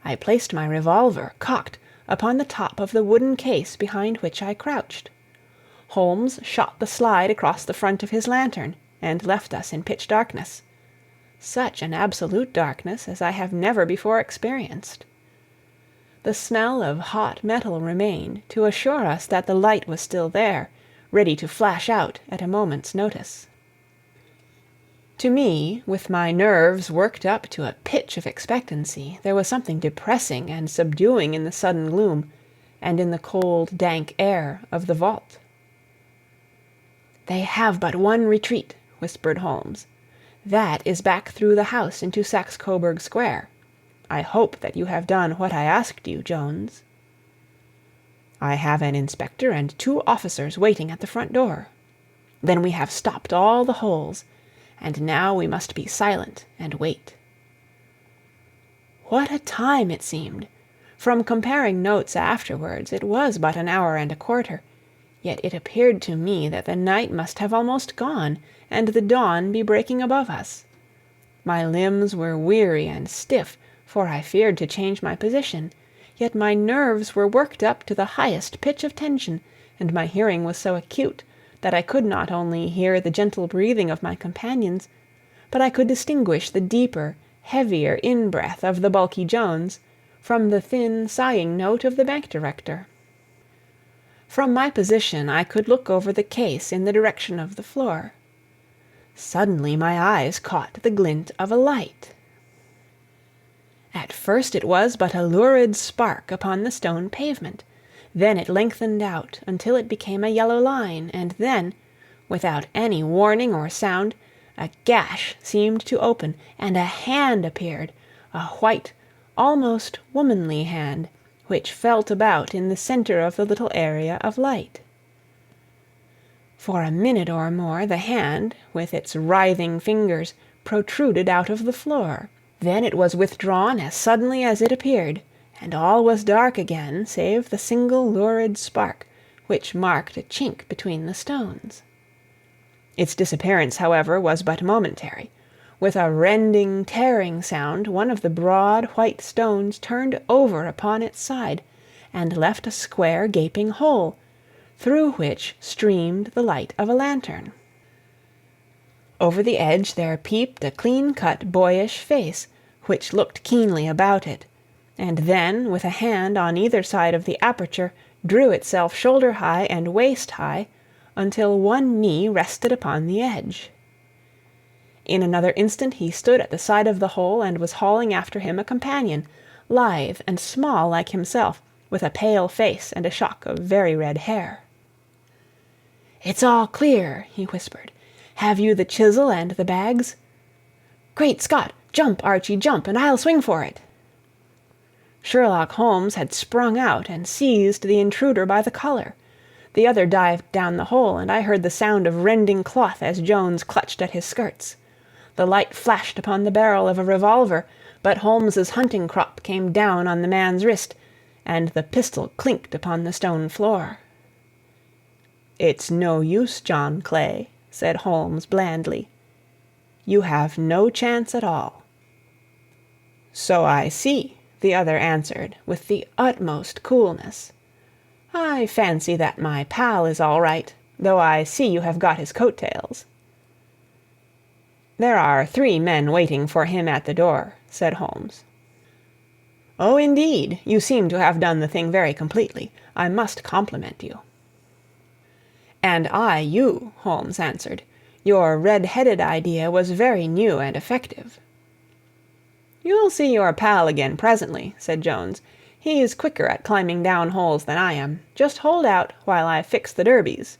I placed my revolver, cocked, upon the top of the wooden case behind which I crouched. Holmes shot the slide across the front of his lantern, and left us in pitch darkness. Such an absolute darkness as I have never before experienced. The smell of hot metal remained to assure us that the light was still there, ready to flash out at a moment's notice. To me, with my nerves worked up to a pitch of expectancy, there was something depressing and subduing in the sudden gloom, and in the cold, dank air of the vault. "They have but one retreat," whispered Holmes. "That is back through the house into Saxe-Coburg Square. I hope that you have done what I asked you, Jones." "I have an inspector and 2 officers waiting at the front door." "Then we have stopped all the holes, and now we must be silent and wait." What a time it seemed! From comparing notes afterwards, it was but an hour and a quarter, yet it appeared to me that the night must have almost gone, and the dawn be breaking above us. My limbs were weary and stiff, for I feared to change my position, yet my nerves were worked up to the highest pitch of tension, and my hearing was so acute that I could not only hear the gentle breathing of my companions, but I could distinguish the deeper, heavier in-breath of the bulky Jones from the thin, sighing note of the bank director. From my position I could look over the case in the direction of the floor. Suddenly my eyes caught the glint of a light. At first it was but a lurid spark upon the stone pavement. Then it lengthened out until it became a yellow line, and then, without any warning or sound, a gash seemed to open, and a hand appeared, a white, almost womanly hand, which felt about in the center of the little area of light. For a minute or more the hand, with its writhing fingers, protruded out of the floor. Then it was withdrawn as suddenly as it appeared, and all was dark again save the single lurid spark which marked a chink between the stones. Its disappearance, however, was but momentary. With a rending, tearing sound, one of the broad white stones turned over upon its side, and left a square gaping hole, through which streamed the light of a lantern. Over the edge there peeped a clean-cut, boyish face, which looked keenly about it, and then, with a hand on either side of the aperture, drew itself shoulder-high and waist-high, until one knee rested upon the edge. In another instant he stood at the side of the hole and was hauling after him a companion, lithe and small like himself, with a pale face and a shock of very red hair. "It's all clear," he whispered. "Have you the chisel and the bags?" "Great Scott! Jump, Archie, jump, and I'll swing for it." Sherlock Holmes had sprung out and seized the intruder by the collar. The other dived down the hole, and I heard the sound of rending cloth as Jones clutched at his skirts. The light flashed upon the barrel of a revolver, but Holmes's hunting crop came down on the man's wrist, and the pistol clinked upon the stone floor. "It's no use, John Clay," said Holmes blandly. "You have no chance at all." "So I see," the other answered with the utmost coolness. "I fancy that my pal is all right, though I see you have got his coat-tails." "There are 3 men waiting for him at the door," said Holmes. "Oh, indeed, you seem to have done the thing very completely. I must compliment you." "And I you," Holmes answered. "Your red-headed idea was very new and effective." "You'll see your pal again presently," said Jones. "He's quicker at climbing down holes than I am. Just hold out while I fix the derbies."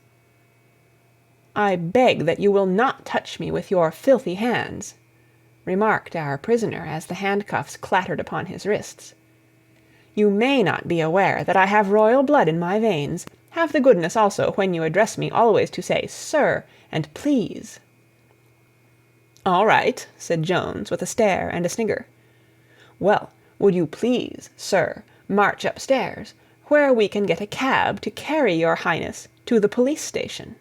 "I beg that you will not touch me with your filthy hands," remarked our prisoner as the handcuffs clattered upon his wrists. "You may not be aware that I have royal blood in my veins. Have the goodness also, when you address me, always to say 'sir' and 'please.'" "All right," said Jones, with a stare and a snigger. "Well, would you please, sir, march upstairs, where we can get a cab to carry your highness to the police station?"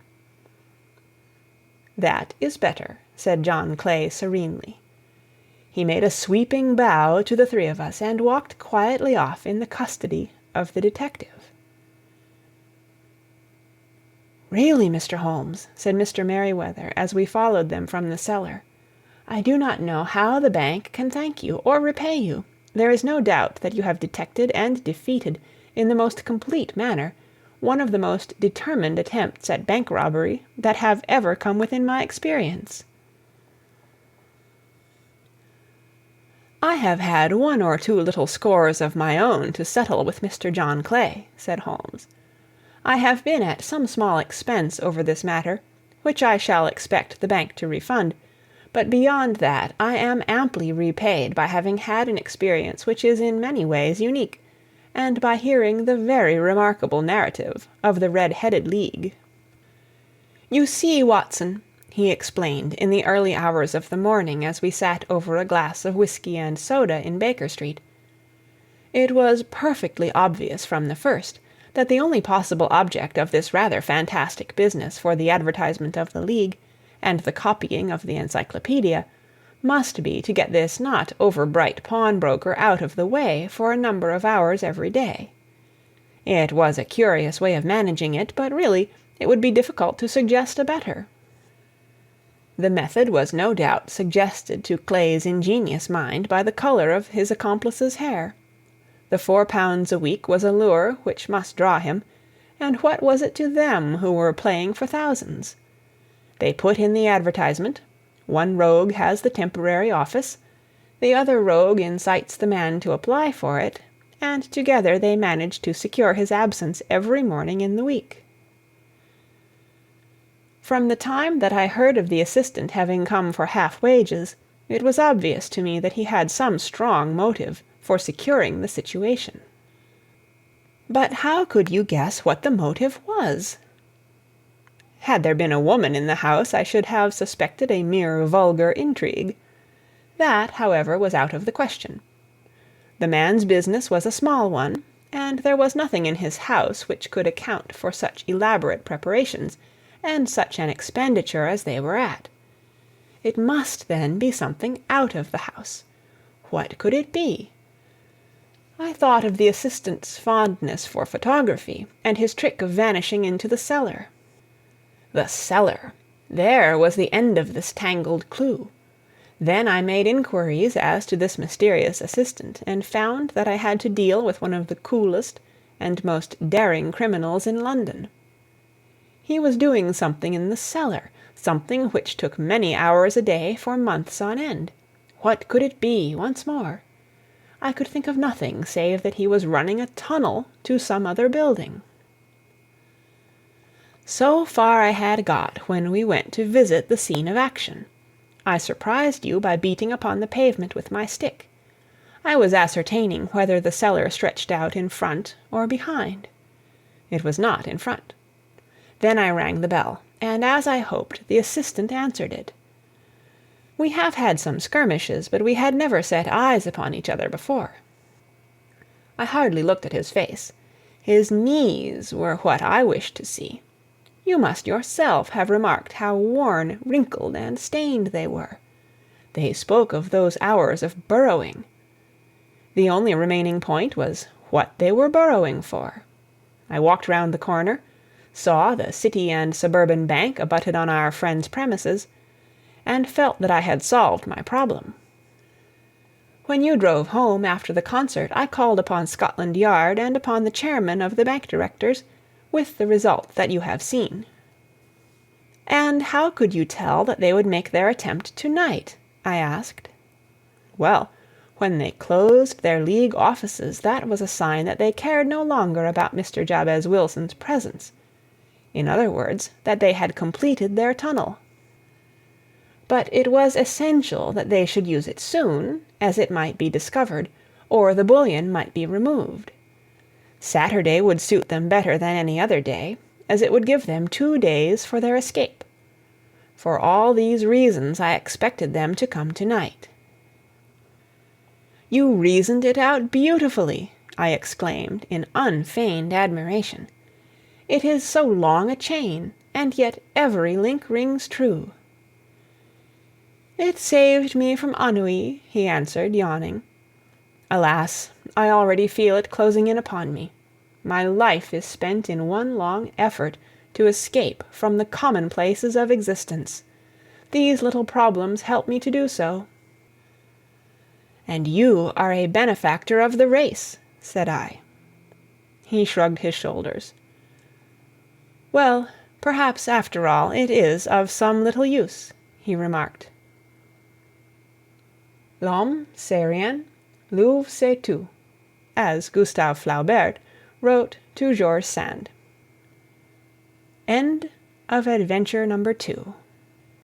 "That is better," said John Clay serenely. He made a sweeping bow to the 3 of us and walked quietly off in the custody of the detective. "Really, Mr. Holmes," said Mr. Merryweather as we followed them from the cellar, "I do not know how the bank can thank you or repay you. There is no doubt that you have detected and defeated, in the most complete manner, one of the most determined attempts at bank robbery that have ever come within my experience." "I have had 1 or 2 little scores of my own to settle with Mr. John Clay," said Holmes. "I have been at some small expense over this matter, which I shall expect the bank to refund, but beyond that I am amply repaid by having had an experience which is in many ways unique, and by hearing the very remarkable narrative of the Red-Headed League. You see, Watson," he explained in the early hours of the morning as we sat over a glass of whiskey and soda in Baker Street, "it was perfectly obvious from the first that the only possible object of this rather fantastic business for the advertisement of the League and the copying of the encyclopedia must be to get this not over-bright pawnbroker out of the way for a number of hours every day. It was a curious way of managing it, but really it would be difficult to suggest a better. The method was no doubt suggested to Clay's ingenious mind by the color of his accomplice's hair. The £4 a week was a lure which must draw him, and what was it to them who were playing for thousands? They put in the advertisement, one rogue has the temporary office, the other rogue incites the man to apply for it, and together they manage to secure his absence every morning in the week. From the time that I heard of the assistant having come for half wages, it was obvious to me that he had some strong motive for securing the situation. But how could you guess what the motive was? Had there been a woman in the house, I should have suspected a mere vulgar intrigue. That, however, was out of the question. The man's business was a small one, and there was nothing in his house which could account for such elaborate preparations and such an expenditure as they were at. It must, then, be something out of the house. What could it be? I thought of the assistant's fondness for photography, and his trick of vanishing into the cellar. The cellar! There was the end of this tangled clue. Then I made inquiries as to this mysterious assistant, and found that I had to deal with one of the coolest and most daring criminals in London. He was doing something in the cellar, something which took many hours a day for months on end. What could it be, once more? I could think of nothing save that he was running a tunnel to some other building. So far I had got when we went to visit the scene of action. I surprised you by beating upon the pavement with my stick. I was ascertaining whether the cellar stretched out in front or behind. It was not in front. Then I rang the bell, and as I hoped, the assistant answered it. We have had some skirmishes, but we had never set eyes upon each other before. I hardly looked at his face. His knees were what I wished to see. You must yourself have remarked how worn, wrinkled, and stained they were. They spoke of those hours of burrowing. The only remaining point was what they were burrowing for. I walked round the corner, saw the City and Suburban Bank abutted on our friend's premises, and felt that I had solved my problem. When you drove home after the concert, I called upon Scotland Yard and upon the chairman of the bank directors, with the result that you have seen. And how could you tell that they would make their attempt to-night? I asked. Well, when they closed their League offices, that was a sign that they cared no longer about Mr. Jabez Wilson's presence. In other words, that they had completed their tunnel. But it was essential that they should use it soon, as it might be discovered, or the bullion might be removed. Saturday would suit them better than any other day, as it would give them 2 days for their escape. For all these reasons I expected them to come to-night. You reasoned it out beautifully, I exclaimed in unfeigned admiration. It is so long a chain, and yet every link rings true. It saved me from ennui, he answered, yawning. Alas, I already feel it closing in upon me. My life is spent in one long effort to escape from the commonplaces of existence. These little problems help me to do so. And you are a benefactor of the race, said I. He shrugged his shoulders. Well, perhaps after all it is of some little use, he remarked. L'homme c'est rien, l'œuvre c'est tout, as Gustave Flaubert wrote to George Sand. End of adventure number 2.